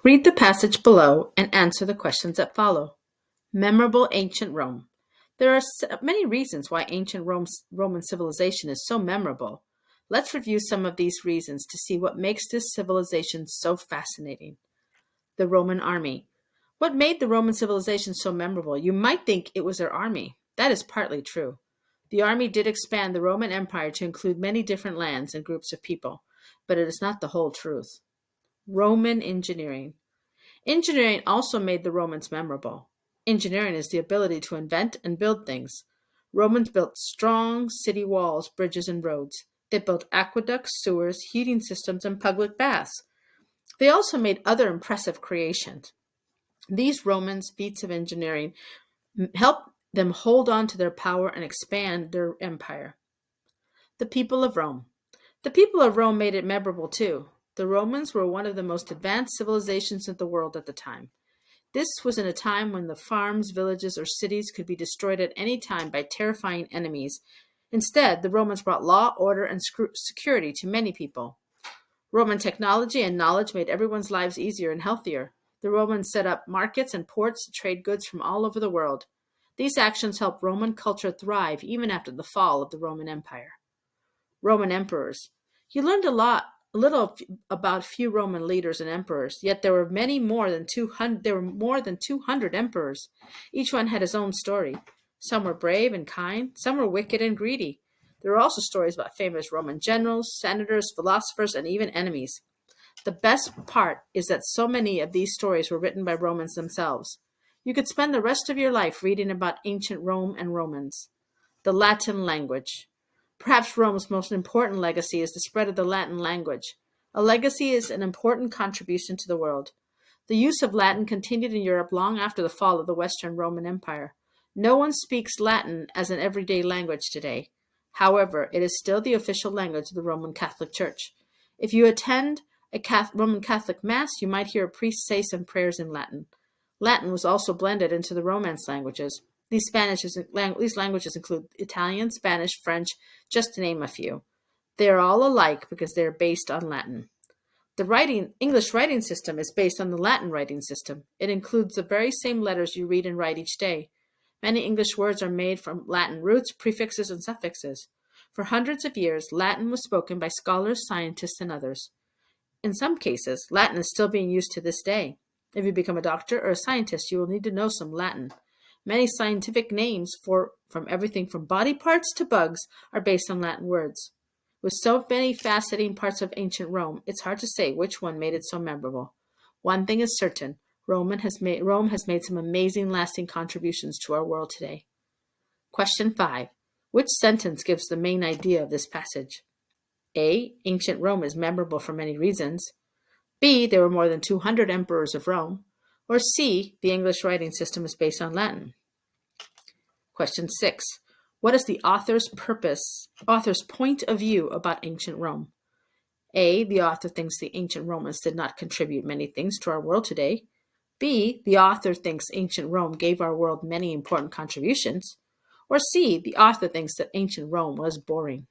Read the passage below and answer the questions that follow. Memorable ancient Rome. There are many reasons why ancient Roman civilization is so memorable. Let's review some of these reasons to see what makes this civilization so fascinating. The Roman army. What made the Roman civilization so memorable? You might think it was their army. That is partly true. The army did expand the Roman Empire to include many different lands and groups of people, but it is not the whole truth. Roman engineering. Engineering also made the Romans memorable. Engineering is the ability to invent and build things. Romans built strong city walls, bridges, and roads. They built aqueducts, sewers, heating systems, and public baths. They also made other impressive creations. These Romans' feats of engineering helped them hold on to their power and expand their empire. The people of Rome. The people of Rome made it memorable too. The Romans were one of the most advanced civilizations in the world at the time. This was in a time when the farms, villages, or cities could be destroyed at any time by terrifying enemies. Instead, the Romans brought law, order, and security to many people. Roman technology and knowledge made everyone's lives easier and healthier. The Romans set up markets and ports to trade goods from all over the world. These actions helped Roman culture thrive even after the fall of the Roman Empire. Roman emperors. You learned a little about few Roman leaders and emperors, yet there were more than 200 emperors. Each one had his own story. Some were brave and kind, some were wicked and greedy. There are also stories about famous Roman generals, senators, philosophers, and even enemies. The best part is that so many of these stories were written by Romans themselves. You could spend the rest of your life reading about ancient Rome and Romans. The Latin language. Perhaps Rome's most important legacy is the spread of the Latin language. A legacy is an important contribution to the world. The use of Latin continued in Europe long after the fall of the Western Roman Empire. No one speaks Latin as an everyday language today. However, it is still the official language of the Roman Catholic Church. If you attend a Roman Catholic Mass, you might hear a priest say some prayers in Latin. Latin was also blended into the Romance languages. These languages include Italian, Spanish, French, just to name a few. They are all alike because they are based on Latin. The English writing system is based on the Latin writing system. It includes the very same letters you read and write each day. Many English words are made from Latin roots, prefixes, and suffixes. For hundreds of years, Latin was spoken by scholars, scientists, and others. In some cases, Latin is still being used to this day. If you become a doctor or a scientist, you will need to know some Latin. Many scientific names from everything from body parts to bugs are based on Latin words. With so many fascinating parts of ancient Rome, it's hard to say which one made it so memorable. One thing is certain, Rome has made some amazing lasting contributions to our world today. Question 5. Which sentence gives the main idea of this passage? A. Ancient Rome is memorable for many reasons. B. There were more than 200 emperors of Rome. Or C. The English writing system is based on Latin. Question 6. What is the author's point of view about ancient Rome? A. The author thinks the ancient Romans did not contribute many things to our world today. B. The author thinks ancient Rome gave our world many important contributions. Or C. The author thinks that ancient Rome was boring.